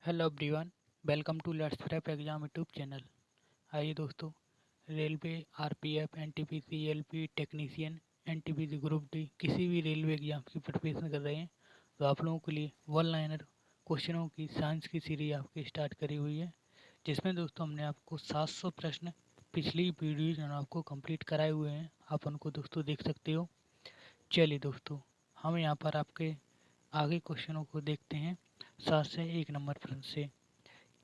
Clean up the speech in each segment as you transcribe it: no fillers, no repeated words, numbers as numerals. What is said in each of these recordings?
Hello everyone, welcome to let's prep exam YouTube channel. आइए दोस्तों, railway, RPF, NTPC, LP technician, NTPC group D, किसी भी railway exam की preparation कर रहे हैं तो आप लोगों के लिए वन लाइनर क्वेश्चनों की साइंस की सीरीज आपकी स्टार्ट करी हुई है, जिसमें दोस्तों हमने आपको 700 प्रश्न पिछली वीडियोज में आपको कंप्लीट कराए हुए हैं। आप उनको दोस्तों देख सकते हो। चलिए दोस्तों, हम यहाँ पर आपके आगे क्वेश्चनों को देखते हैं। 7 से 1 नंबर प्रश्न से,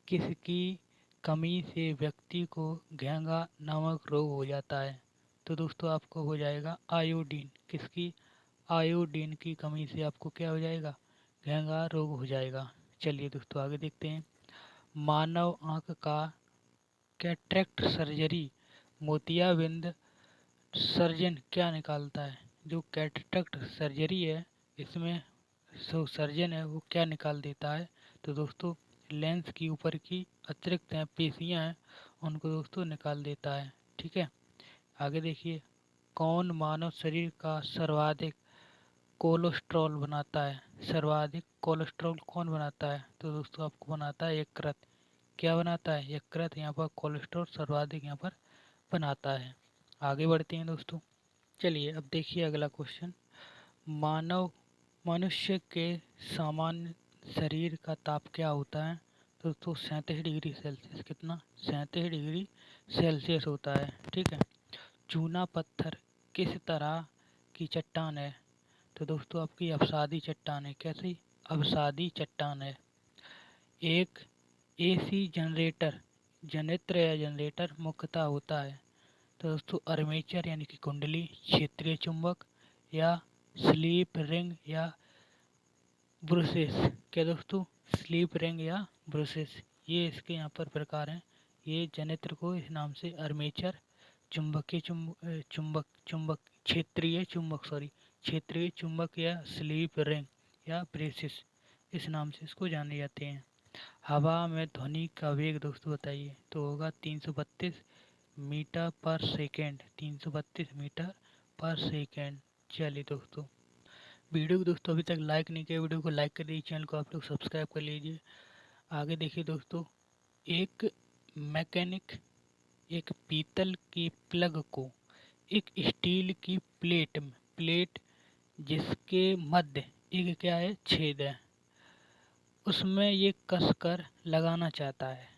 किसकी कमी से व्यक्ति को घेंगा नामक रोग हो जाता है? तो दोस्तों आपको हो जाएगा आयोडीन। किसकी? आयोडीन की कमी से आपको क्या हो जाएगा? घेंगा रोग हो जाएगा। चलिए दोस्तों आगे देखते हैं। मानव आंख का कैटरेक्ट सर्जरी मोतियाबिंद सर्जन क्या निकालता है? जो कैटरेक्ट सर्जरी है, इसमें जो सर्जन है वो क्या निकाल देता है? तो दोस्तों लेंस की ऊपर की अतिरिक्त पेशियां हैं, उनको दोस्तों निकाल देता है। ठीक है, आगे देखिए। कौन मानव शरीर का सर्वाधिक कोलेस्ट्रॉल बनाता है? सर्वाधिक कोलेस्ट्रॉल कौन बनाता है? तो दोस्तों आपको बनाता है यकृत। क्या बनाता है? यकृत यहाँ पर कोलेस्ट्रॉल सर्वाधिक यहाँ पर बनाता है। आगे बढ़ते हैं दोस्तों। चलिए अब देखिए अगला क्वेश्चन। मानव मनुष्य के सामान्य शरीर का ताप क्या होता है? तो दोस्तों 37 डिग्री सेल्सियस। कितना? 37 डिग्री सेल्सियस होता है। ठीक है। चूना पत्थर किस तरह की चट्टान है? तो दोस्तों आपकी अवसादी चट्टान है। कैसी? अवसादी चट्टान है। एक एसी जनरेटर जनित्र या जनरेटर मुख्यतः होता है? तो दोस्तों आर्मेचर यानी कि कुंडली, क्षेत्रीय चुंबक, या स्लीप रिंग या ब्रूसेस। क्या दोस्तों? स्लीप रिंग या ब्रूसेस, ये इसके यहाँ पर प्रकार हैं। ये जनित्र को इस नाम से आर्मेचर, चुंबकीय चुंबक चुंबक क्षेत्रीय चुंबक क्षेत्रीय चुंबक या स्लीप रिंग या ब्रेसिस, इस नाम से इसको जाने जाते हैं। हवा में ध्वनि का वेग दोस्तों बताइए। तो होगा 332 मीटर पर सेकेंड। 332 मीटर पर सेकेंड। चलिए दोस्तों, वीडियो को दोस्तों अभी तक लाइक नहीं किया, वीडियो को लाइक कर दीजिए, चैनल को आप लोग सब्सक्राइब कर लीजिए। आगे देखिए दोस्तों। एक मैकेनिक एक पीतल के प्लग को एक स्टील की प्लेट जिसके मध्य एक क्या है, छेद है, उसमें ये कसकर लगाना चाहता है।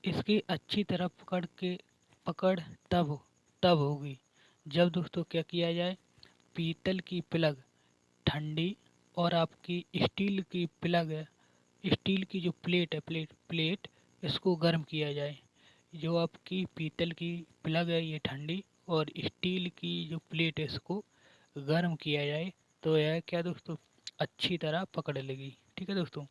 इसकी अच्छी तरह पकड़ तब तब होगी जब दोस्तों क्या किया जाए, पीतल की प्लग ठंडी और आपकी स्टील की प्लग है, स्टील की जो प्लेट है, प्लेट इसको गर्म किया जाए। जो आपकी पीतल की प्लग है ये ठंडी, और स्टील की जो प्लेट है इसको गर्म किया जाए, तो यह क्या दोस्तों, अच्छी तरह पकड़ लेगी। ठीक है दोस्तों।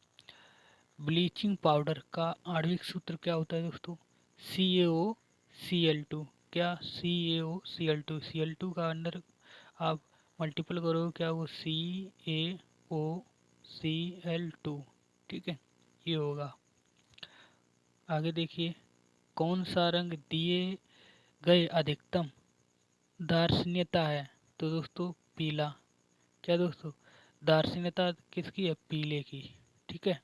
ब्लीचिंग पाउडर का आणविक सूत्र क्या होता है दोस्तों? CaO Cl2। क्या? CaO Cl2 का अंदर आप मल्टीपल करोगे क्या वो CaOCl2। ठीक है, ये होगा। आगे देखिए। कौन सा रंग दिए गए अधिकतम दार्शनीयता है? तो दोस्तों पीला। क्या दोस्तों? दार्शनीयता किसकी है? पीले की। ठीक है,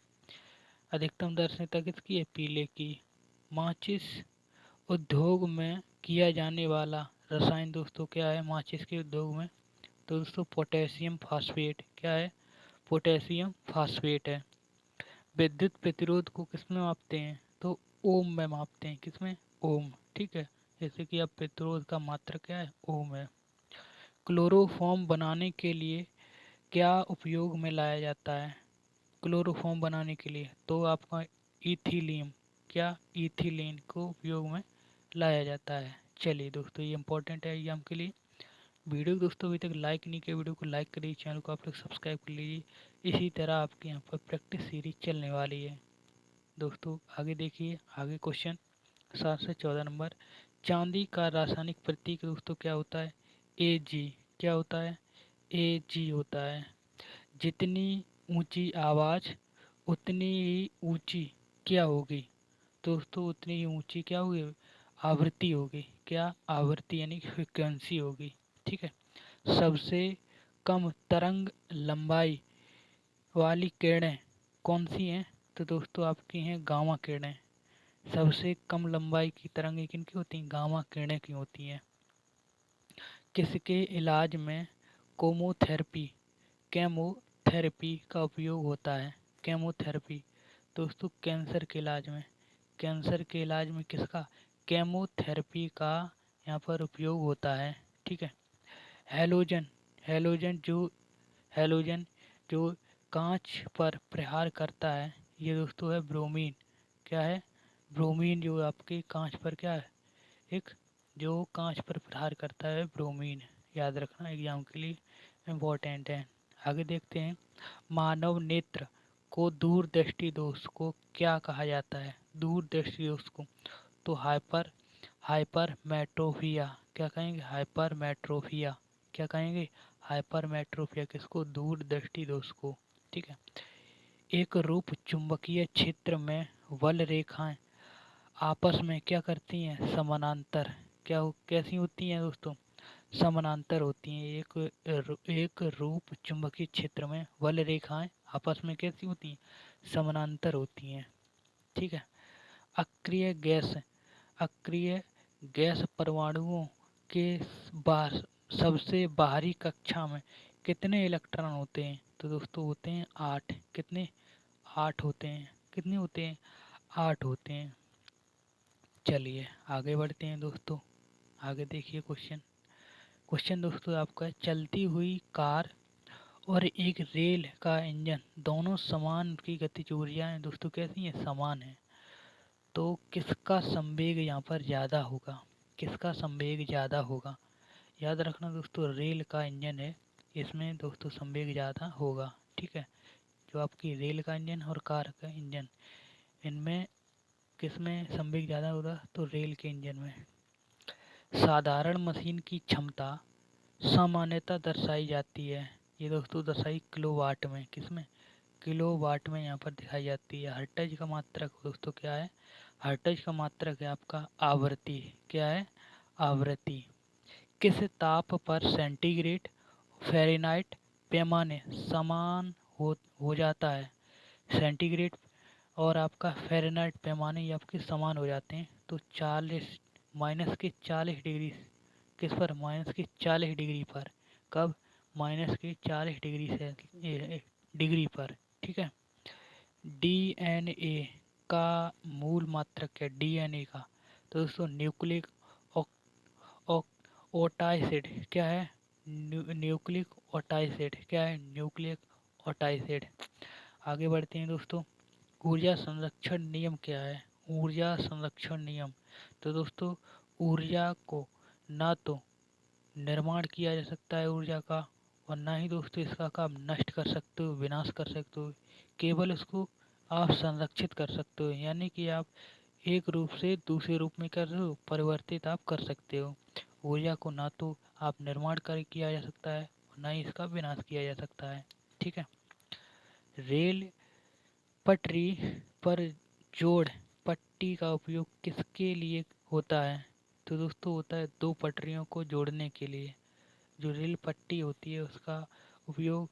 अधिकतम दार्शनीयता किसकी है? पीले की। माचिस उद्योग में किया जाने वाला रसायन दोस्तों क्या है माचिस के उद्योग में? तो दोस्तों पोटेशियम फास्फेट। क्या है? पोटेशियम फास्फेट है। विद्युत प्रतिरोध को किसमें मापते हैं? तो ओम में मापते हैं। किसमें? ओम। ठीक है, जैसे कि अब प्रतिरोध का मात्रक क्या है? ओम है। क्लोरोफॉर्म बनाने के लिए क्या उपयोग में लाया जाता है? क्लोरोफॉर्म बनाने के लिए तो आपका इथिलीन। क्या? इथिलीन को उपयोग में लाया जाता है। चलिए दोस्तों, ये इंपॉर्टेंट है एग्जाम के लिए। वीडियो को दोस्तों अभी तक लाइक नहीं किया, वीडियो को लाइक करिए, चैनल को आप लोग सब्सक्राइब कर लीजिए। इसी तरह आपके यहाँ पर प्रैक्टिस सीरीज चलने वाली है दोस्तों। आगे देखिए, आगे क्वेश्चन 7 से 14 नंबर। चांदी का रासायनिक प्रतीक दोस्तों क्या होता है? Ag। क्या होता है? Ag होता है। जितनी ऊंची आवाज़ उतनी ही ऊंची क्या होगी? दोस्तों उतनी ही ऊंची क्या होगी? आवृत्ति होगी। क्या? आवृत्ति यानी फ्रिक्वेंसी होगी। ठीक है। सबसे कम तरंग लंबाई वाली किरणें कौन सी हैं? तो दोस्तों आपकी हैं गामा किरणें। सबसे कम लंबाई की तरंगें किनकी होती हैं? गामा किरणें की होती हैं। किसके इलाज में कोमोथेरेपी केमोथेरेपी का उपयोग होता है? केमोथेरेपी दोस्तों कैंसर के इलाज में, कैंसर के इलाज में किसका? केमोथेरेपी का यहाँ पर उपयोग होता है। ठीक है। हेलोजन हेलोजन जो हेलोजन जो कांच पर प्रहार करता है, ये दोस्तों है ब्रोमीन। क्या है? ब्रोमीन जो आपके कांच पर क्या है? एक जो कांच पर प्रहार करता है ब्रोमीन। याद रखना, एग्जाम के लिए इम्पोर्टेंट है। आगे देखते हैं, मानव नेत्र को दूर दृष्टि दोष को क्या कहा जाता है? दूर दृष्टि दोष को तो हाइपरमेट्रोपिया। क्या कहेंगे? हाइपरमेट्रोपिया। क्या कहेंगे? हाइपरमेट्रोपिया किसको? दूर दृष्टि दोष को। ठीक है। एक रूप चुंबकीय क्षेत्र में वल रेखाएं आपस में क्या करती हैं? समानांतर। कैसी होती हैं दोस्तों? समानांतर होती हैं। एक रूप चुंबकीय क्षेत्र में वल रेखाएं आपस में कैसी होती हैं? समानांतर होती हैं। ठीक है। अक्रिय गैस अक्रिय गैस परमाणुओं के बाहर सबसे बाहरी कक्षा में कितने इलेक्ट्रॉन होते हैं? तो दोस्तों होते हैं 8। कितने? 8 होते हैं। कितने होते हैं? 8 होते हैं। चलिए आगे बढ़ते हैं दोस्तों। आगे देखिए क्वेश्चन। क्वेश्चन दोस्तों आपका है, चलती हुई कार और एक रेल का इंजन दोनों समान की गतिज ऊर्जाएं दोस्तों कैसी हैं? समान है। तो किसका संवेग यहाँ पर ज़्यादा होगा? किसका संवेग ज़्यादा होगा? याद रखना दोस्तों, रेल का इंजन है, इसमें दोस्तों संवेग ज़्यादा होगा। ठीक है। जो आपकी रेल का इंजन और कार का इंजन, इनमें किसमें संवेग ज़्यादा होगा? तो रेल के इंजन में। साधारण मशीन की क्षमता सामान्यतः दर्शाई जाती है, ये दोस्तों दर्शाई किलोवाट में। किसमें? किलोवाट में यहाँ पर दिखाई जाती है। हर्ट्ज का मात्रक दोस्तों क्या है? हर्ट्ज का मात्रक है आपका आवृत्ति। क्या है? आवृत्ति। किस ताप पर सेंटीग्रेड फ़ारेनहाइट पैमाने समान हो जाता है? सेंटीग्रेड और आपका फ़ारेनहाइट पैमाने ये आपके समान हो जाते हैं। तो 40 -40 डिग्री किस पर? -40 डिग्री पर। कब? -40 डिग्री से डिग्री पर। ठीक है। डीएनए का मूल मात्रक क्या है? डीएनए का तो दोस्तों न्यूक्लिक ओटाइसिड। क्या है? न्यूक्लिक ओटाइसिड। क्या है? न्यूक्लिक ओटाइसिड। आगे बढ़ते हैं दोस्तों। ऊर्जा संरक्षण नियम क्या है? ऊर्जा संरक्षण नियम तो दोस्तों ऊर्जा को ना तो निर्माण किया जा सकता है ऊर्जा का, और ना ही दोस्तों इसका काम नष्ट कर सकते हो, विनाश कर सकते हो। केवल इसको आप संरक्षित कर सकते हो, यानी कि आप एक रूप से दूसरे रूप में कर रहे हो, परिवर्तित आप कर सकते हो। ऊर्जा को ना तो आप निर्माण कर किया जा सकता है और ना ही इसका विनाश किया जा सकता है। ठीक है। रेल पटरी पर जोड़ पट्टी का उपयोग किसके लिए होता है? तो दोस्तों होता है दो पटरियों को जोड़ने के लिए। जो रेल पट्टी होती है उसका उपयोग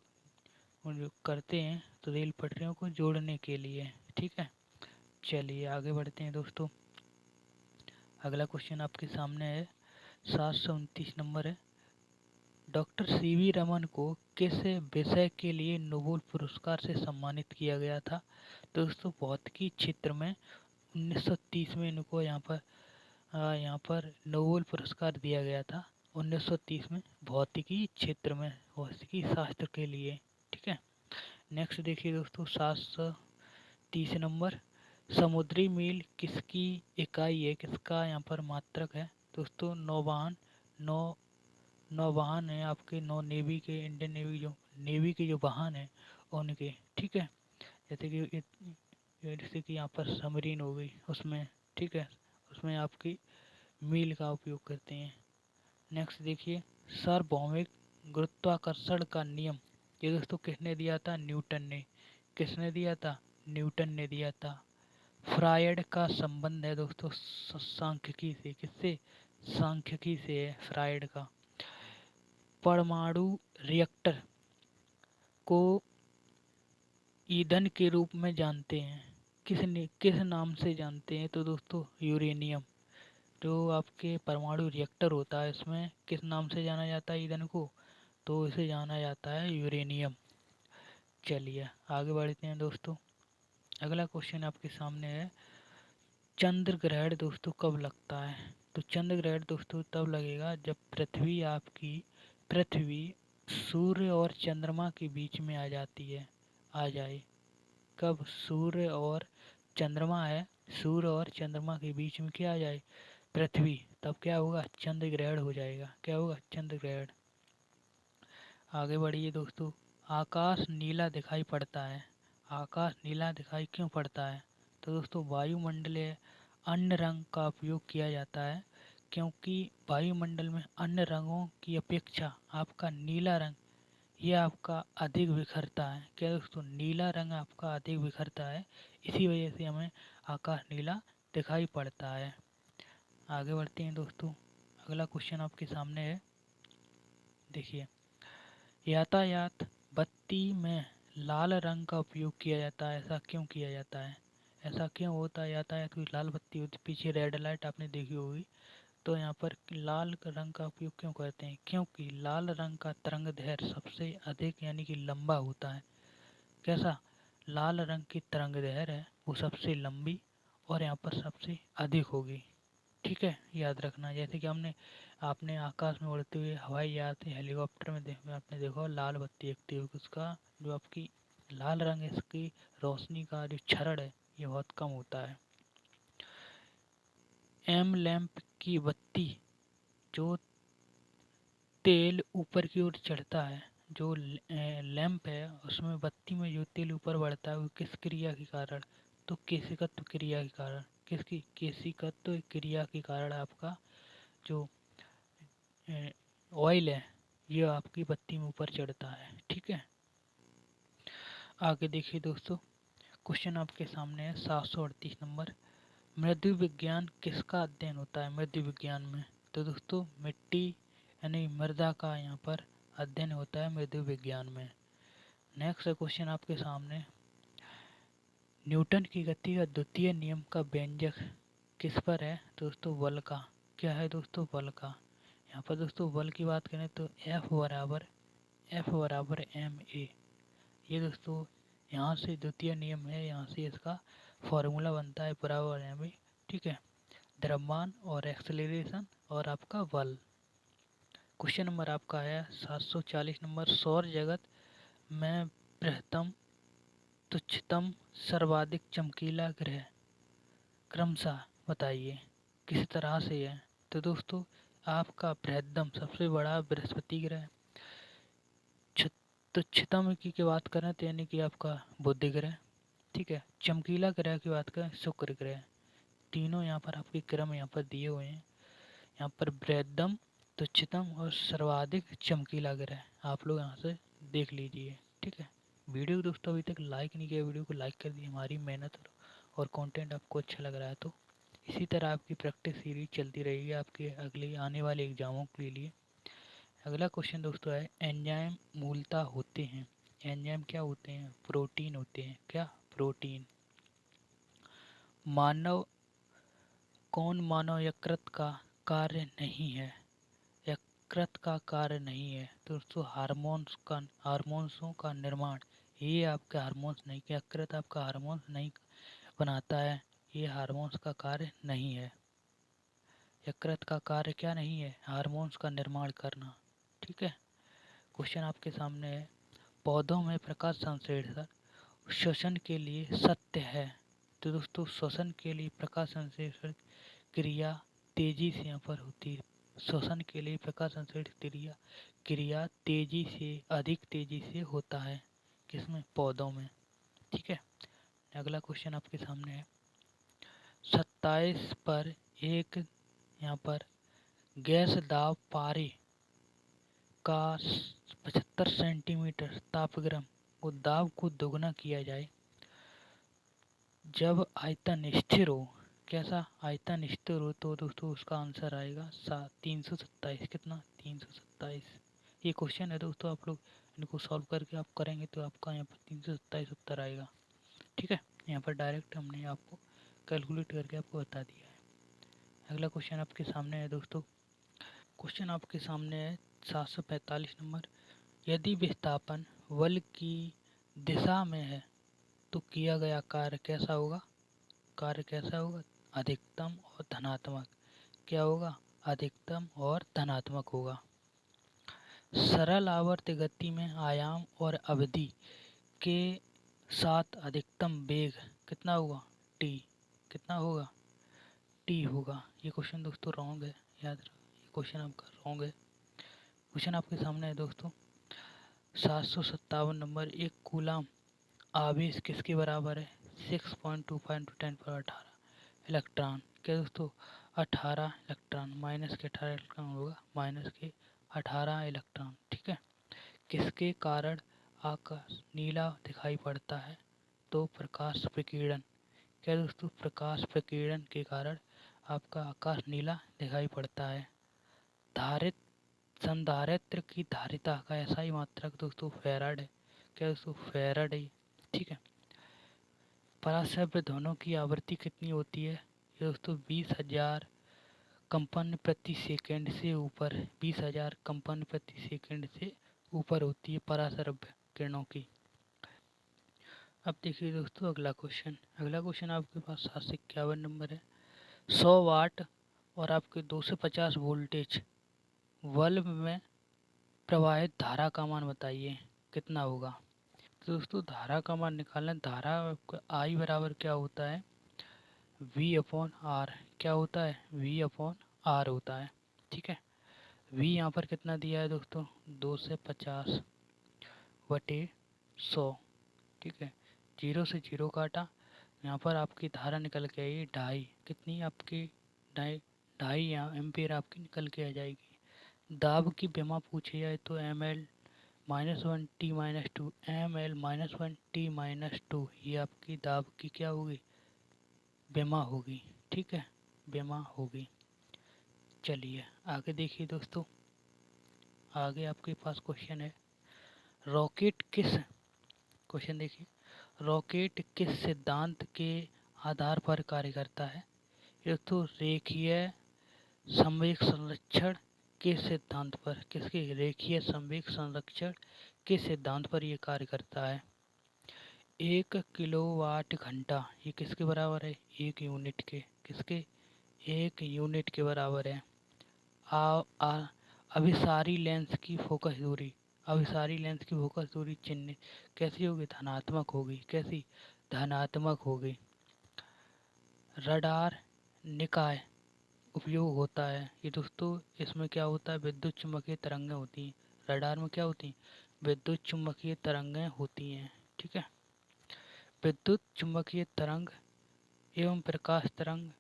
जो करते हैं तो रेल पटरियों को जोड़ने के लिए। ठीक है। चलिए आगे बढ़ते हैं दोस्तों। अगला क्वेश्चन आपके सामने है, 729 नंबर है। डॉक्टर सीवी रमन को किस विषय के लिए नोबेल पुरस्कार से सम्मानित किया गया था? दोस्तों भौतिकी क्षेत्र में 1930 में इनको यहाँ पर नोबेल पुरस्कार दिया गया था। 1930 में भौतिकी क्षेत्र में, भौतिकी शास्त्र के लिए। ठीक है। नेक्स्ट देखिए दोस्तों, 730 नंबर। समुद्री मील किसकी इकाई है? किसका यहाँ पर मात्रक है? दोस्तों नौवाहन। नौ नौवाहन है आपके, नौ नेवी के, इंडियन नेवी जो नेवी के जो वाहन है उनके। ठीक है। जैसे कि यहाँ पर सबमरीन हो गई उसमें। ठीक है। उसमें आपकी मील का उपयोग करते हैं। नेक्स्ट देखिए, सार्वभौमिक गुरुत्वाकर्षण का नियम ये दोस्तों किसने दिया था? न्यूटन ने। किसने दिया था? न्यूटन ने दिया था। फ्रायड का संबंध है दोस्तों सांख्यिकी से। किससे? सांख्यिकी से है फ्रायड का। परमाणु रिएक्टर को ईंधन के रूप में जानते हैं। किस नाम से जानते हैं? तो दोस्तों यूरेनियम। जो आपके परमाणु रिएक्टर होता है इसमें किस नाम से जाना जाता है ईंधन को? तो इसे जाना जाता है यूरेनियम। चलिए आगे बढ़ते हैं दोस्तों। अगला क्वेश्चन आपके सामने है, चंद्र ग्रहण दोस्तों कब लगता है? तो चंद्र ग्रहण दोस्तों तब लगेगा जब पृथ्वी सूर्य और चंद्रमा के बीच में आ जाए। कब? सूर्य और चंद्रमा के बीच में क्या आ जाए? पृथ्वी। तब क्या होगा? चंद्र ग्रहण हो जाएगा। क्या होगा? चंद्र ग्रहण। आगे बढ़िए दोस्तों। आकाश नीला दिखाई पड़ता है। आकाश नीला दिखाई क्यों पड़ता है? तो दोस्तों वायुमंडलीय अन्य रंग का उपयोग किया जाता है, क्योंकि वायुमंडल में अन्य रंगों की अपेक्षा आपका नीला रंग ये आपका अधिक बिखरता है। क्या दोस्तों? नीला रंग आपका अधिक बिखरता है, इसी वजह से हमें आकाश नीला दिखाई पड़ता है। आगे बढ़ते हैं दोस्तों। अगला क्वेश्चन आपके सामने है, देखिए। यातायात बत्ती में लाल रंग का उपयोग किया जाता है, ऐसा क्यों किया जाता है? ऐसा क्यों होता है? यातायात की लाल बत्ती होती, पीछे रेड लाइट आपने देखी होगी, तो यहाँ पर लाल रंग का उपयोग क्यों करते हैं? क्योंकि लाल रंग का तरंगदैर्घ्य सबसे अधिक यानी कि लंबा होता है। कैसा? लाल रंग की तरंगदैर्घ्य है वो सबसे लंबी और यहाँ पर सबसे अधिक होगी। ठीक है, याद रखना। जैसे कि आपने आकाश में उड़ते हुए हवाई जहाज हेलीकॉप्टर में आपने देखा लाल बत्ती दिखती होगी, उसका जो आपकी लाल रंग है इसकी रोशनी का जो क्षरण है ये बहुत कम होता है। एम लैंप की बत्ती, जो तेल ऊपर की ओर चढ़ता है, जो लैंप है उसमें बत्ती में जो तेल ऊपर बढ़ता है वो किस क्रिया के कारण? तो केशिकत्व क्रिया के कारण। किसकी? केशिकत्व क्रिया के कारण आपका जो ऑयल है ये आपकी बत्ती में ऊपर चढ़ता है। ठीक है, आगे देखिए दोस्तों। क्वेश्चन आपके सामने है 738 नंबर। मृदु विज्ञान किसका अध्ययन होता है मृदु विज्ञान में? तो दोस्तों मिट्टी यानी मृदा का यहाँ पर अध्ययन होता है मृदु विज्ञान में। नेक्स्ट क्वेश्चन आपके सामने, न्यूटन की गति का द्वितीय नियम का व्यंजक किस पर है? दोस्तों बल का। क्या है दोस्तों? बल का। यहाँ पर दोस्तों बल की बात करें तो एफ बराबर एम ए। ये दोस्तों यहाँ से द्वितीय नियम है, यहाँ से इसका फॉर्मूला बनता है बराबर एम ए। ठीक है, द्रव्यमान और एक्सेलरेशन और आपका बल। क्वेश्चन नंबर आपका है 740 नंबर। सौर जगत में बृहत्तम, तुच्छतम, सर्वाधिक चमकीला ग्रह क्रमशः बताइए किस तरह से है? तो दोस्तों आपका बृहत्तम सबसे बड़ा बृहस्पति ग्रह, तुच्छतम की बात करें तो यानी कि आपका बुध ग्रह। ठीक है, चमकीला ग्रह की बात करें शुक्र ग्रह। तीनों यहाँ पर आपके क्रम यहाँ पर दिए हुए हैं। यहाँ पर बृहत्तम, तुच्छतम और सर्वाधिक चमकीला ग्रह आप लोग यहाँ से देख लीजिए। ठीक है, वीडियो को दोस्तों अभी तक लाइक नहीं किया, वीडियो को लाइक कर दिए। हमारी मेहनत और कंटेंट आपको अच्छा लग रहा है तो इसी तरह आपकी प्रैक्टिस सीरीज चलती रहेगी आपके अगले आने वाले एग्जामों के लिए। अगला क्वेश्चन दोस्तों है, एंजाइम मूलतः होते हैं। एंजाइम क्या होते हैं? प्रोटीन होते हैं। क्या? प्रोटीन। मानव मानव यकृत का कार्य नहीं है? यकृत का कार्य नहीं है तो दोस्तों हार्मोन्सों का निर्माण, ये आपके हार्मोन्स नहीं, यकृत आपका हार्मोन्स नहीं बनाता है, ये हार्मोन्स का कार्य नहीं है। यकृत का कार्य क्या नहीं है? हार्मोन्स का निर्माण करना। ठीक है, क्वेश्चन आपके सामने है, पौधों में प्रकाश संश्लेषण श्वसन के लिए सत्य है। तो दोस्तों श्वसन के लिए प्रकाश संश्लेषण क्रिया तेजी से यहाँ पर होती है। श्वसन के लिए प्रकाश संश्लेषण क्रिया अधिक तेजी से होता है। किसमें? पौधों में। ठीक है, अगला क्वेश्चन आपके सामने है 27 पर एक यहाँ पर गैस दाब पारे का 75 सेंटीमीटर तापक्रम को दाब को दोगुना किया जाए जब आयतन स्थिर हो। कैसा? आयतन स्थिर हो तो दोस्तों उसका आंसर आएगा 327। कितना? 327। ये क्वेश्चन है दोस्तों, आप लोग इनको सॉल्व करके आप करेंगे तो आपका यहाँ पर 327 उत्तर आएगा। ठीक है, यहाँ पर डायरेक्ट हमने आपको कैलकुलेट करके आपको बता दिया है। अगला क्वेश्चन आपके सामने है दोस्तों। क्वेश्चन आपके सामने है 745 नंबर। यदि विस्थापन बल की दिशा में है तो किया गया कार्य कैसा होगा? कार्य कैसा होगा? अधिकतम और धनात्मक। क्या होगा? अधिकतम और धनात्मक होगा। सरल आवर्त गति में आयाम और अवधि के साथ अधिकतम वेग कितना होगा? टी। कितना होगा? टी होगा। ये क्वेश्चन दोस्तों रॉन्ग है, याद रखो ये क्वेश्चन आपका रॉन्ग है। क्वेश्चन आपके सामने है दोस्तों 757 नंबर। एक कूलाम आवेश किसके बराबर है? 6.25 × 10⁻18 इलेक्ट्रॉन। क्या दोस्तों? 18 इलेक्ट्रॉन। माइनस के 18 इलेक्ट्रॉन होगा, माइनस के 18 इलेक्ट्रॉन। ठीक है। किसके कारण आकाश नीला दिखाई पड़ता है? तो प्रकाश विकिरण। क्या दोस्तों? प्रकाश विकिरण के कारण आपका आकाश नीला दिखाई पड़ता है। धारित संधारित्र की धारिता का SI मात्रक दोस्तों फैराड है। क्या दोस्तों? फैराड है। ठीक है। पराश्रव्य ध्वनियों की आवृत्ति कितनी होती है? ये दोस्तों 20,000 कंपन प्रति सेकंड से ऊपर, 20,000 कंपन प्रति सेकंड से ऊपर होती है पराश्रव्य किरणों की। अब देखिए दोस्तों अगला क्वेश्चन। अगला क्वेश्चन आपके पास 751 नंबर है। 100 वाट और आपके 250 वोल्टेज बल्ब में प्रवाहित धारा का मान बताइए, कितना होगा? तो दोस्तों धारा का मान निकालना, धारा आई बराबर क्या होता है? V/R। क्या होता है? V/R होता है। ठीक है। V यहाँ पर कितना दिया है दोस्तों? 250 बटे 100। ठीक है। 0 से 0 काटा, यहाँ पर आपकी धारा निकल के आई 2.5। कितनी आपकी? 2.5 यहाँ एम्पियर आपकी निकल के आ जाएगी। दाब की विमा पूछी जाए तो ml-1T-2 ml-1T-2 ये आपकी दाब की क्या होगी? विमा होगी। ठीक है, विमा होगी। चलिए आगे देखिए दोस्तों। आगे आपके पास क्वेश्चन है, रॉकेट किस क्वेश्चन देखिए, रॉकेट किस सिद्धांत के आधार पर कार्य करता है? ये तो रेखीय संवेग संरक्षण के सिद्धांत पर। किसके? रेखीय संवेग संरक्षण के सिद्धांत पर यह कार्य करता है। 1 किलोवाट घंटा ये किसके बराबर है? 1 यूनिट के। किसके? 1 यूनिट के बराबर है। अभिसारी लेंस की फोकस दूरी, अभिसारी लेंस की फोकस दूरी चिन्ह कैसी होगी? धनात्मक होगी। कैसी? धनात्मक होगी। रडार निकाय उपयोग होता है। ये दोस्तों इसमें क्या होता है? विद्युत चुम्बकीय तरंगें होती हैं। रडार में क्या होती हैं? विद्युत चुम्बकीय तरंगें होती हैं। ठीक है। विद्युत चुम्बकीय तरंग एवं प्रकाश तरंग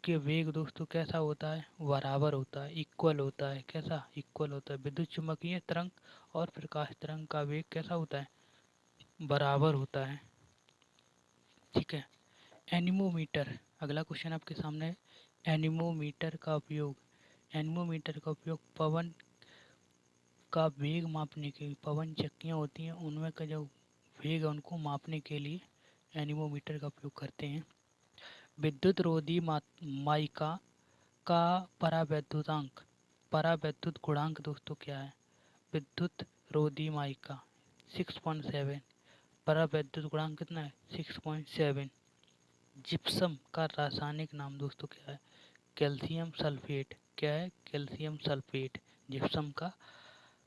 के वेग दोस्तों कैसा होता है? बराबर होता है, इक्वल होता है। कैसा? इक्वल होता है। विद्युत चुम्बकीय तरंग और प्रकाश तरंग का वेग कैसा होता है? बराबर होता है। ठीक है। एनीमोमीटर, अगला क्वेश्चन आपके सामने है। एनीमोमीटर का उपयोग, एनीमोमीटर का उपयोग पवन का वेग मापने के लिए, पवन चक्कियाँ होती हैं उनमें का जो वेग है उनको मापने के लिए एनीमोमीटर का उपयोग करते हैं। विद्युत रोधी माइका का परावैद्युतांक, परावैद्युत गुणांक दोस्तों क्या है? विद्युत रोधी माइका 6.7, परावैद्युत गुणांक कितना है? 6.7। जिप्सम का रासायनिक नाम दोस्तों क्या है? Calcium sulphate. क्या है? Calcium sulphate. जिप्सम का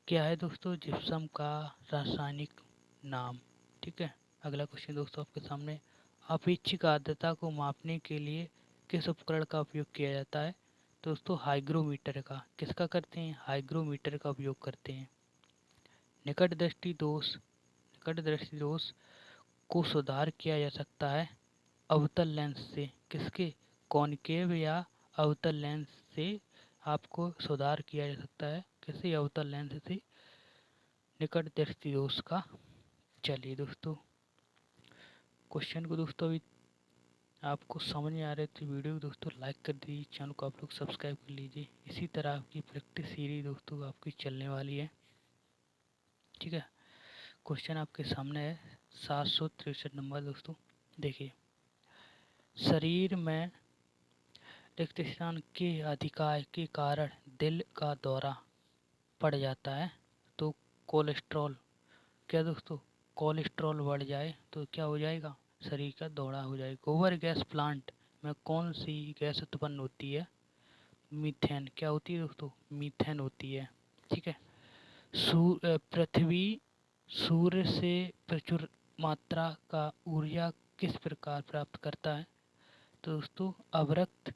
क्या है दोस्तों? जिप्सम का रासायनिक नाम। ठीक है। अगला क्वेश्चन दोस्तों आपके सामने, अपेक्षित आर्द्रता को मापने के लिए किस उपकरण का उपयोग किया जाता है? दोस्तों हाइग्रोमीटर का। किसका करते हैं? हाइग्रोमीटर का उपयोग करते हैं। निकट दृष्टि दोष, निकट दृष्टि दोष को सुधार किया जा सकता है अवतल लेंस से। किसके? कॉनकेव या अवतल लेंस से आपको सुधार किया जा सकता है। किसी अवतल लेंस से निकट दृष्टि दोष का। चलिए दोस्तों क्वेश्चन को दोस्तों अभी आपको समझ में आ रहे तो वीडियो को दोस्तों लाइक कर दीजिए, चैनल को आप लोग सब्सक्राइब कर लीजिए। इसी तरह की प्रैक्टिस सीरीज दोस्तों आपकी चलने वाली है। ठीक है। क्वेश्चन आपके सामने है 763 नंबर दोस्तों। देखिए, शरीर में रिक्त स्थान के अधिकार के कारण दिल का दौरा पड़ जाता है तो कोलेस्ट्रॉल, क्या दोस्तों, कोलेस्ट्रॉल बढ़ जाए तो क्या हो जाएगा, शरीर का दौरा हो जाएगा। गोबर गैस प्लांट में कौन सी गैस उत्पन्न होती है, मीथेन। क्या होती है दोस्तों, मीथेन होती है। ठीक है। पृथ्वी सूर्य से प्रचुर मात्रा का ऊर्जा किस प्रकार प्राप्त करता है, तो दोस्तों अवरक्त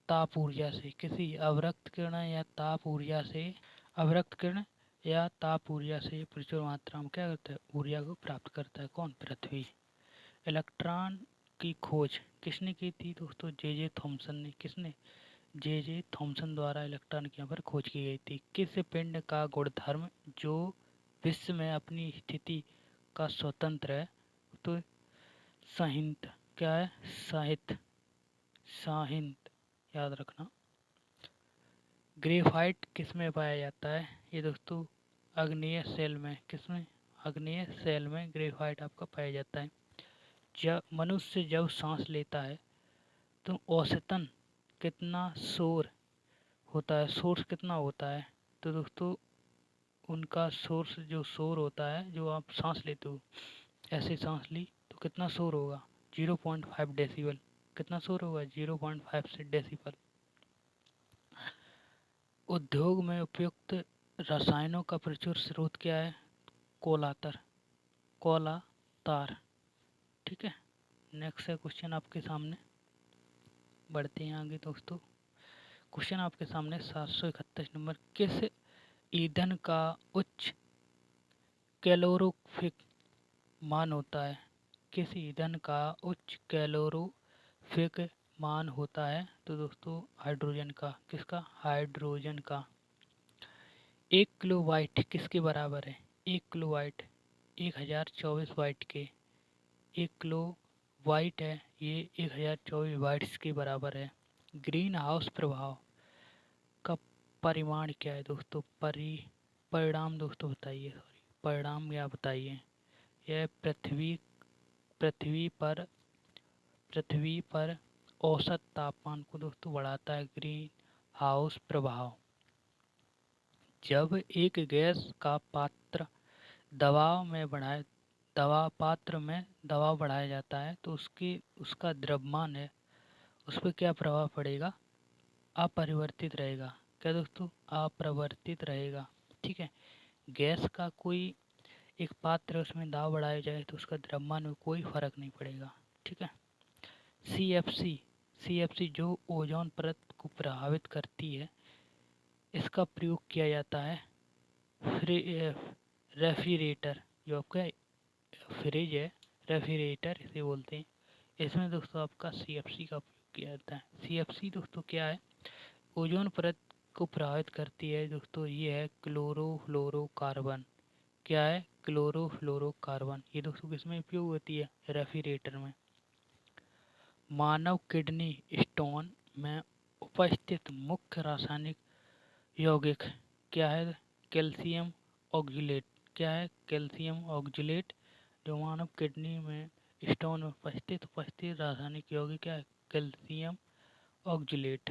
ताप ऊर्जा से, किसी अवरक्त किरण या ताप ऊर्जा से, अवरक्त किरण या ताप ऊर्जा से प्रचुर मात्रा में क्या करता है, ऊर्जा को प्राप्त करता है। कौन, पृथ्वी। इलेक्ट्रॉन की खोज किसने की थी दोस्तों, जे जे थॉमसन ने। किसने, जे जे थॉमसन द्वारा इलेक्ट्रॉन की यहाँ पर खोज की गई थी। किस पिंड का गुणधर्म जो विश्व में अपनी स्थिति का स्वतंत्र है, तो साहिंत। क्या है, साहित्य, साहिंत, याद रखना। ग्रेफाइट किस में पाया जाता है, ये दोस्तों अग्नेय सेल में। किसमें, अग्नेय सेल में ग्रेफाइट आपका पाया जाता है। जब मनुष्य जब सांस लेता है तो औसतन कितना शोर होता है, सोर्स कितना होता है, तो दोस्तों उनका सोर्स जो शोर होता है, जो आप सांस लेते हो, ऐसे सांस ली तो कितना शोर होगा, 0.5 डेसिबल। कितना शोर होगा, 0.5 से डेसिबल। उद्योग में उपयुक्त रसायनों का प्रचुर स्रोत क्या है, कोलातर, कोला तार। ठीक है। नेक्स्ट है क्वेश्चन आपके सामने, बढ़ते हैं आगे दोस्तों। क्वेश्चन आपके सामने 731 नंबर, किस ईंधन का उच्च कैलोरीफिक मान होता है, किस ईंधन का उच्च कैलोरीफिक मान होता है, तो दोस्तों हाइड्रोजन का। किसका, हाइड्रोजन का। 1 किलो वाट किसके बराबर है, 1 किलो वाट 1024 वाट के, 1 किलो वाट है ये 1024 वाट्स के बराबर है। ग्रीन हाउस प्रभाव का परिमाण क्या है दोस्तों, परिणाम दोस्तों बताइए, सॉरी परिणाम या बताइए। यह पृथ्वी पर औसत तापमान को दोस्तों बढ़ाता है, ग्रीन हाउस प्रभाव। जब एक गैस का पात्र में दबाव बढ़ाया जाता है तो उसका द्रव्यमान है, उस पर क्या प्रभाव पड़ेगा, अपरिवर्तित रहेगा। क्या दोस्तों, अपरिवर्तित रहेगा। ठीक है। गैस का कोई एक पात्र है, उसमें दाब बढ़ाया जाए तो उसका द्रव्यमान में कोई फर्क नहीं पड़ेगा। ठीक है। सी एफ सी जो ओजोन परत को प्रभावित करती है, इसका प्रयोग किया जाता है रेफ्रिजरेटर, जो आपका फ्रिज है, रेफ्रिजरेटर इसे बोलते हैं। इसमें दोस्तों आपका सी का उपयोग किया जाता है। सी दोस्तों क्या है, ओजोन परत को प्रभावित करती है दोस्तों, ये है क्लोरोफ्लोरोकार्बन। क्या है, क्लोरोफ्लोरोकार्बन। ये दोस्तों किसमें उपयोग होती है, रेफ्रिजरेटर में। मानव किडनी स्टोन में उपस्थित मुख्य रासायनिक यौगिक क्या है, कैल्शियम ऑक्जेलेट। क्या है, कैल्शियम ऑक्जेलेट। जो मानव किडनी में स्टोन में उपस्थित रासायनिक यौगिक क्या है, कैल्शियम ऑक्जेलेट।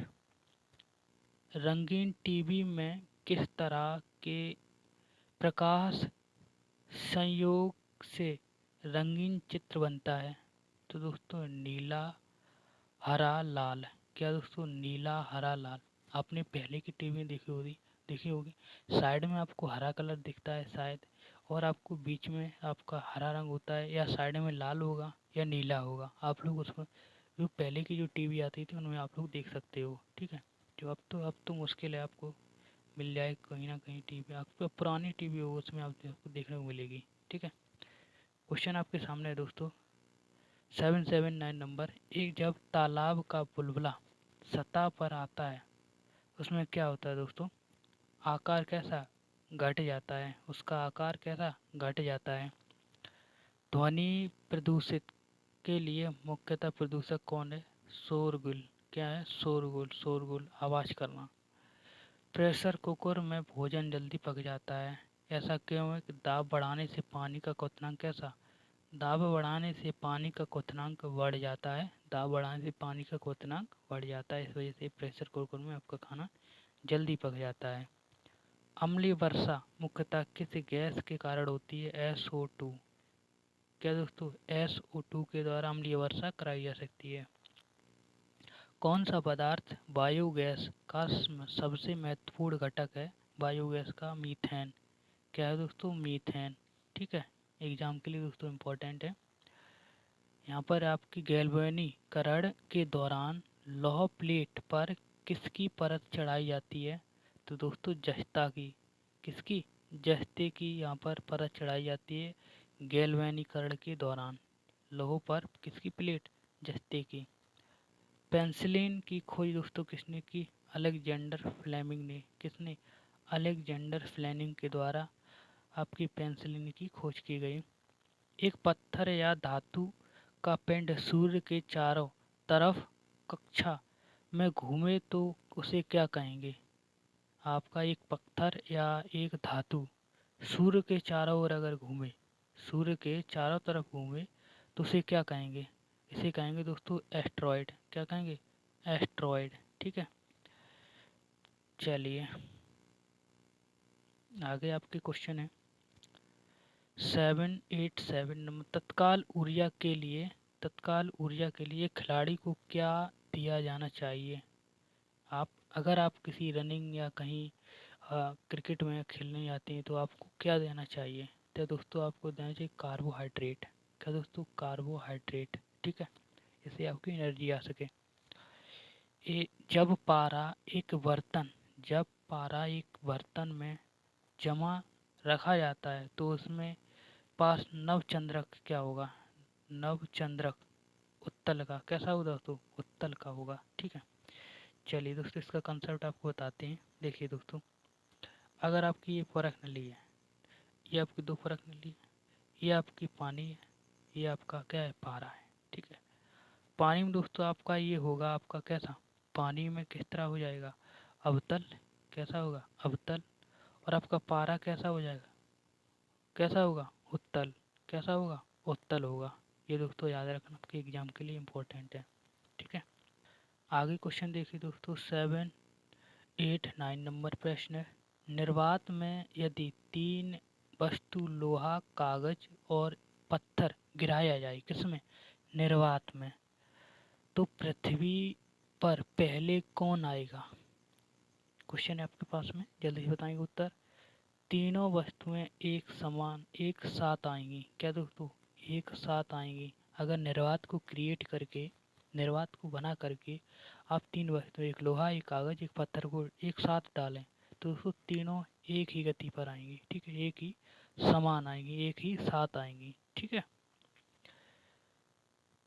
रंगीन टीवी में किस तरह के प्रकाश संयोग से रंगीन चित्र बनता है, तो दोस्तों नीला, हरा, लाल। क्या दोस्तों, नीला, हरा, लाल। आपने पहले की टीवी देखी होगी, साइड में आपको हरा कलर दिखता है शायद, और आपको बीच में आपका हरा रंग होता है, या साइड में लाल होगा या नीला होगा। आप लोग उसमें जो पहले की जो टीवी आती थी उनमें आप लोग देख सकते हो। ठीक है। जो अब तो मुश्किल है, आपको मिल जाए कहीं ना कहीं टीवी, आपको पुरानी टीवी हो उसमें आपको देखने को मिलेगी। ठीक है। क्वेश्चन आपके सामने है दोस्तों 779 नंबर, एक जब तालाब का बुलबुला सतह पर आता है उसमें क्या होता है दोस्तों, आकार कैसा घट जाता है, उसका आकार कैसा घट जाता है। ध्वनि प्रदूषित के लिए मुख्यतः प्रदूषक कौन है, शोरगुल। क्या है, शोरगुल, शोरगुल, आवाज़ करना। प्रेशर कुकर में भोजन जल्दी पक जाता है, ऐसा क्यों है कि दाब बढ़ाने से पानी का क्वथनांक कैसा दाब बढ़ाने से पानी का क्वथनांक बढ़ जाता है। दाब बढ़ाने से पानी का क्वथनांक बढ़ जाता है, इस वजह से प्रेशर कुकर में आपका खाना जल्दी पक जाता है। अम्लीय वर्षा मुख्यतः किस गैस के कारण होती है? SO2। क्या दोस्तों? SO2 के द्वारा अम्लीय वर्षा कराई जा सकती है। कौन सा पदार्थ बायोगैस का सबसे महत्वपूर्ण घटक है? बायोगैस का मीथेन। क्या है दोस्तों? मीथेन। ठीक है, एग्जाम के लिए दोस्तों इम्पोर्टेंट है। यहाँ पर आपकी गैल्वेनीकरण के दौरान लौह प्लेट पर किसकी परत चढ़ाई जाती है? तो दोस्तों जस्ता की। किसकी? जस्ते की यहाँ पर परत चढ़ाई जाती है गैल्वेनीकरण के दौरान। लौह पर किसकी प्लेट? जस्ते की। पेंसिलिन की खोज दोस्तों किसने की? अलेक्जेंडर फ्लेमिंग ने। किसने? अलेक्जेंडर फ्लेमिंग के द्वारा आपकी पेंसिलिन की खोज की गई। एक पत्थर या धातु का पिंड सूर्य के चारों तरफ कक्षा में घूमे तो उसे क्या कहेंगे? आपका एक पत्थर या एक धातु सूर्य के चारों ओर अगर घूमे, सूर्य के चारों तरफ घूमे तो उसे क्या कहेंगे? इसे कहेंगे दोस्तों एस्ट्रॉयड। क्या कहेंगे? एस्ट्रॉयड। ठीक है, चलिए आगे आपके क्वेश्चन है 787 नंबर। तत्काल ऊर्जा के लिए खिलाड़ी को क्या दिया जाना चाहिए? आप अगर आप किसी रनिंग या कहीं क्रिकेट में खेलने जाते हैं तो आपको क्या देना चाहिए? तो दोस्तों आपको देना चाहिए कार्बोहाइड्रेट। क्या दोस्तों? कार्बोहाइड्रेट। ठीक है, इससे आपकी एनर्जी आ सके। जब पारा एक बर्तन में जमा रखा जाता है तो उसमें पास नवचंद्रक क्या होगा? नवचंद्रक उत्तल का। कैसा होगा दोस्तों? उत्तल का होगा। ठीक है, चलिए दोस्तों इसका कंसेप्ट आपको बताते हैं। देखिए दोस्तों, अगर आपकी ये फर्क नली है, ये आपकी दो फर्क नली है, ये आपकी पानी है, ये आपका क्या है? पारा है। ठीक है, पानी में दोस्तों आपका ये होगा आपका कैसा? पानी में किस तरह हो जाएगा? अवतल। कैसा होगा? अवतल। और आपका पारा कैसा हो जाएगा? कैसा होगा? उत्तल। कैसा होगा? उत्तल होगा। ये दोस्तों याद रखना, आपके एग्जाम के लिए इम्पोर्टेंट है। ठीक है, आगे क्वेश्चन देखिए दोस्तों 789 नंबर प्रश्न है। निर्वात में यदि तीन वस्तु लोहा, कागज और पत्थर गिराया जाए, किसमें? निर्वात में, तो पृथ्वी पर पहले कौन आएगा? क्वेश्चन है आपके पास में, जल्दी से बताएंगे उत्तर। तीनों वस्तुएं एक साथ आएंगी। क्या दोस्तों? एक साथ आएंगी। अगर निर्वात को बना करके आप तीन वस्तु, एक लोहा, एक कागज, एक पत्थर को एक साथ डालें तो दोस्तों तीनों एक ही गति पर आएंगी। ठीक है, एक ही समान आएंगी, एक ही साथ आएंगी। ठीक है,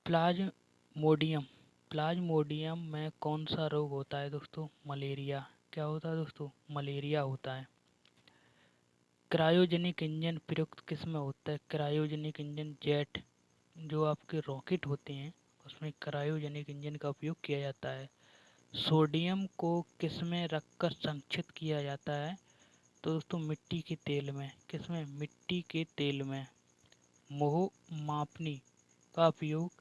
प्लाज्मोडियम प्लाज्मोडियम में कौन सा रोग होता है दोस्तों? मलेरिया। क्या होता है दोस्तों? मलेरिया होता है। क्रायोजेनिक इंजन प्रयुक्त किस में होता है? क्रायोजेनिक इंजन जेट, जो आपके रॉकेट होते हैं उसमें क्रायोजेनिक इंजन का उपयोग किया जाता है। सोडियम को किस में रखकर संरक्षित किया जाता है? तो दोस्तों मिट्टी के तेल में। किस में? मिट्टी के तेल में। मोह मापनी का उपयोग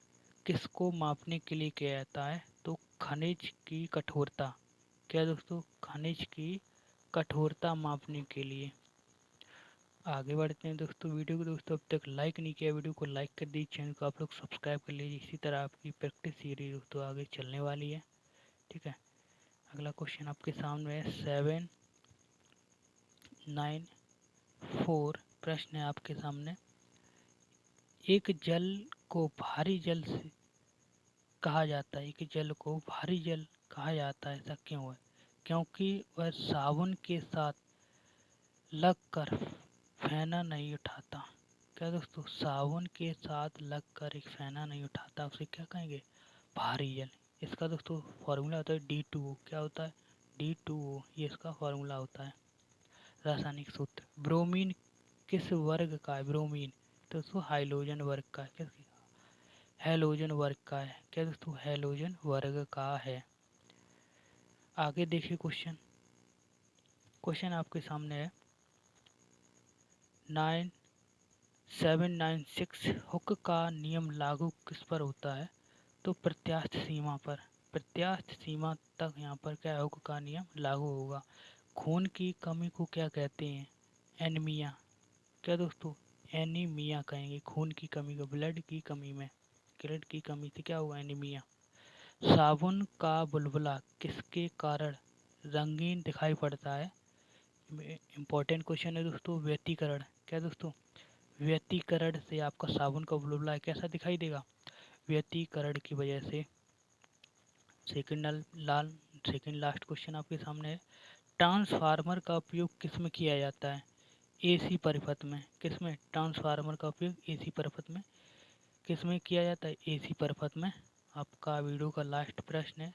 किसको मापने के लिए किया जाता है? तो खनिज की कठोरता। क्या दोस्तों? खनिज की कठोरता मापने के लिए। आगे बढ़ते हैं दोस्तों वीडियो को। दोस्तों अब तक लाइक नहीं किया, वीडियो को लाइक कर दीजिए, चैनल को आप लोग सब्सक्राइब कर लीजिए। इसी तरह आपकी प्रैक्टिस सीरीज दोस्तों आगे चलने वाली है। ठीक है, अगला क्वेश्चन आपके सामने है 794 प्रश्न है आपके सामने। एक जल को भारी जल से कहा जाता है, एक जल को भारी जल कहा जाता है, ऐसा क्यों है? क्योंकि वह साबुन के साथ लगकर फेना नहीं उठाता। क्या दोस्तों? साबुन के साथ लगकर एक फेना नहीं उठाता, उसे क्या कहेंगे? भारी जल। इसका दोस्तों फॉर्मूला होता है D2O। क्या होता है? D2O, ये इसका फॉर्मूला होता है, रासायनिक सूत्र। ब्रोमीन किस वर्ग का है? ब्रोमीन तो दोस्तों हाइलोजन वर्ग का है। क्या? हैलोजन वर्ग का है। क्या दोस्तों? हैलोजन वर्ग का है। आगे देखिए क्वेश्चन, क्वेश्चन आपके सामने है 796 हुक का नियम लागू किस पर होता है? तो प्रत्यास्थ सीमा पर। प्रत्यास्थ सीमा तक यहाँ पर क्या हुक का नियम लागू होगा। खून की कमी को क्या कहते हैं? एनीमिया। क्या दोस्तों? एनीमिया कहेंगे खून की कमी को, ब्लड की कमी में, ब्लड की कमी से क्या हुआ? एनीमिया। साबुन का बुलबुला किसके कारण रंगीन दिखाई पड़ता है? इम्पोर्टेंट क्वेश्चन है दोस्तों। व्यतिकरण। क्या दोस्तों? व्यतिकरण से आपका साबुन का बुलबुला कैसा दिखाई देगा? व्यतिकरण की वजह से। सेकंड लाल सेकंड लास्ट क्वेश्चन आपके सामने है। ट्रांसफार्मर का उपयोग किस में किया जाता है? एसी परिपथ में। किस में? ट्रांसफार्मर का उपयोग एसी परिपथ में किस में किया जाता है? एसी परिपथ में। आपका वीडियो का लास्ट प्रश्न है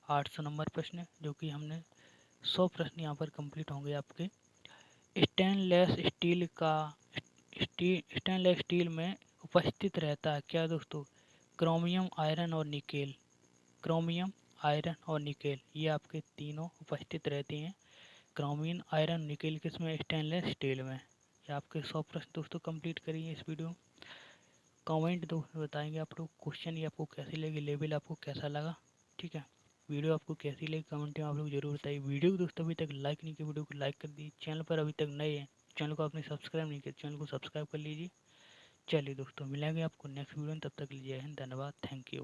800 नंबर प्रश्न है, जो कि हमने 100 प्रश्न यहाँ पर कंप्लीट होंगे आपके। स्टेनलेस स्टील का स्टेनलेस स्टील में उपस्थित रहता है क्या दोस्तों? क्रोमियम, आयरन और निकेल। क्रोमियम, आयरन और निकेल, ये आपके तीनों उपस्थित रहते हैं। क्रोमियम, आयरन, निकेल किस में? स्टेनलेस स्टील में। ये आपके 100 प्रश्न दोस्तों कंप्लीट करिए इस वीडियो। कमेंट दो बताएंगे आप लोग क्वेश्चन ये आपको कैसी लगी, लेवल आपको कैसा लगा। ठीक है, वीडियो आपको कैसी लगी कमेंट में आप लोग जरूर बताइए। वीडियो को दोस्तों अभी तक लाइक नहीं किया, वीडियो को लाइक कर दीजिए। चैनल पर अभी तक नए हैं, चैनल को आपने सब्सक्राइब नहीं किया, चैनल को सब्सक्राइब कर लीजिए। चलिए दोस्तों, मिलेंगे आपको नेक्स्ट वीडियो में, तब तक लीजिए, धन्यवाद, थैंक यू।